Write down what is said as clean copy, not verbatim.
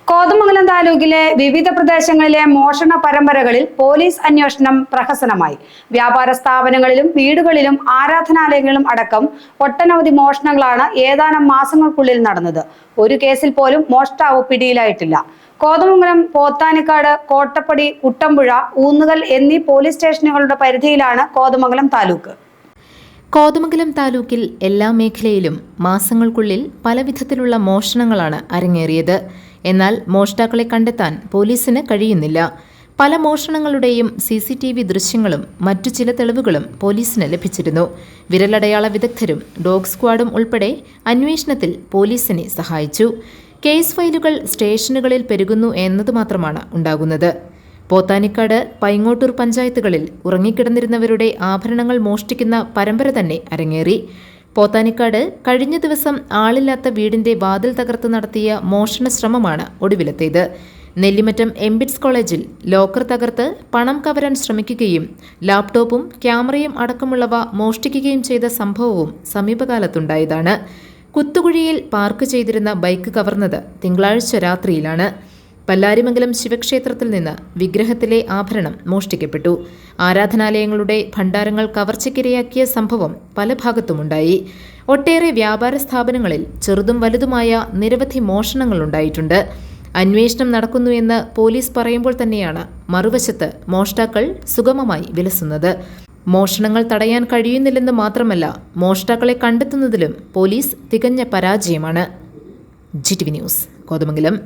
കോതമംഗലം താലൂക്കിലെ വിവിധ പ്രദേശങ്ങളിലെ മോഷണ പരമ്പരകളിൽ പോലീസ് അന്വേഷണം പ്രഹസനമായി. വ്യാപാര സ്ഥാപനങ്ങളിലും വീടുകളിലും ആരാധനാലയങ്ങളിലും അടക്കം ഒട്ടനവധി മോഷണങ്ങളാണ് ഏതാനും മാസങ്ങൾക്കുള്ളിൽ നടന്നത്. ഒരു കേസിൽ പോലും മോഷ്ടാവ് പിടിയിലായിട്ടില്ല. കോതമംഗലം, പോത്താനിക്കാട്, കോട്ടപ്പടി, കുട്ടമ്പുഴ, ഊന്നുകൽ എന്നീ പോലീസ് സ്റ്റേഷനുകളുടെ പരിധിയിലാണ് കോതമംഗലം താലൂക്ക്. കോതമംഗലം താലൂക്കിൽ എല്ലാ മേഖലയിലും മാസങ്ങൾക്കുള്ളിൽ പലവിധത്തിലുള്ള മോഷണങ്ങളാണ് അരങ്ങേറിയത്. എന്നാൽ മോഷ്ടാക്കളെ കണ്ടെത്താൻ പോലീസിന് കഴിയുന്നില്ല. പല മോഷണങ്ങളുടെയും CCTV ദൃശ്യങ്ങളും മറ്റു ചില തെളിവുകളും പോലീസിന് ലഭിച്ചിരുന്നു. വിരലടയാള വിദഗ്ധരും ഡോഗ് സ്ക്വാഡും ഉൾപ്പെടെ അന്വേഷണത്തിൽ പോലീസിനെ സഹായിച്ചു. കേസ് ഫയലുകൾ സ്റ്റേഷനുകളിൽ പെരുകുന്നു എന്നത് മാത്രമാണ് ഉണ്ടാകുന്നത്. പോത്താനിക്കാട്, പൈങ്ങോട്ടൂർ പഞ്ചായത്തുകളിൽ ഉറങ്ങിക്കിടന്നിരുന്നവരുടെ ആഭരണങ്ങൾ മോഷ്ടിക്കുന്ന പരമ്പര തന്നെ അരങ്ങേറി. പോത്താനിക്കാട് കഴിഞ്ഞ ദിവസം ആളില്ലാത്ത വീടിന്റെ വാതിൽ തകർത്ത് നടത്തിയ മോഷണ ശ്രമമാണ് ഒടുവിലത്തേത്. നെല്ലിമറ്റം എംബിറ്റ്സ് കോളേജിൽ ലോക്കർ തകർത്ത് പണം കവരാൻ ശ്രമിക്കുകയും ലാപ്ടോപ്പും ക്യാമറയും അടക്കമുള്ളവ മോഷ്ടിക്കുകയും ചെയ്ത സംഭവവും സമീപകാലത്തുണ്ടായതാണ്. കുത്തുകുഴിയിൽ പാർക്ക് ചെയ്തിരുന്ന ബൈക്ക് കവർന്നത് തിങ്കളാഴ്ച രാത്രിയിലാണ്. പല്ലാരിമംഗലം ശിവക്ഷേത്രത്തിൽ നിന്ന് വിഗ്രഹത്തിലെ ആഭരണം മോഷ്ടിക്കപ്പെട്ടു. ആരാധനാലയങ്ങളുടെ ഭണ്ഡാരങ്ങൾ കവർച്ചയ്ക്കിരയാക്കിയ സംഭവം പല ഭാഗത്തുമുണ്ടായി. ഒട്ടേറെ വ്യാപാര സ്ഥാപനങ്ങളിൽ ചെറുതും വലുതുമായ നിരവധി മോഷണങ്ങളുണ്ടായിട്ടുണ്ട്. അന്വേഷണം നടക്കുന്നുവെന്ന് പോലീസ് പറയുമ്പോൾ തന്നെയാണ് മറുവശത്ത് മോഷ്ടാക്കൾ സുഗമമായി വിലസുന്നത്. മോഷണങ്ങൾ തടയാൻ കഴിയുന്നില്ലെന്ന് മാത്രമല്ല, മോഷ്ടാക്കളെ കണ്ടെത്തുന്നതിലും പോലീസ് തികഞ്ഞ പരാജയമാണ്. GTV news, Kothamangalam.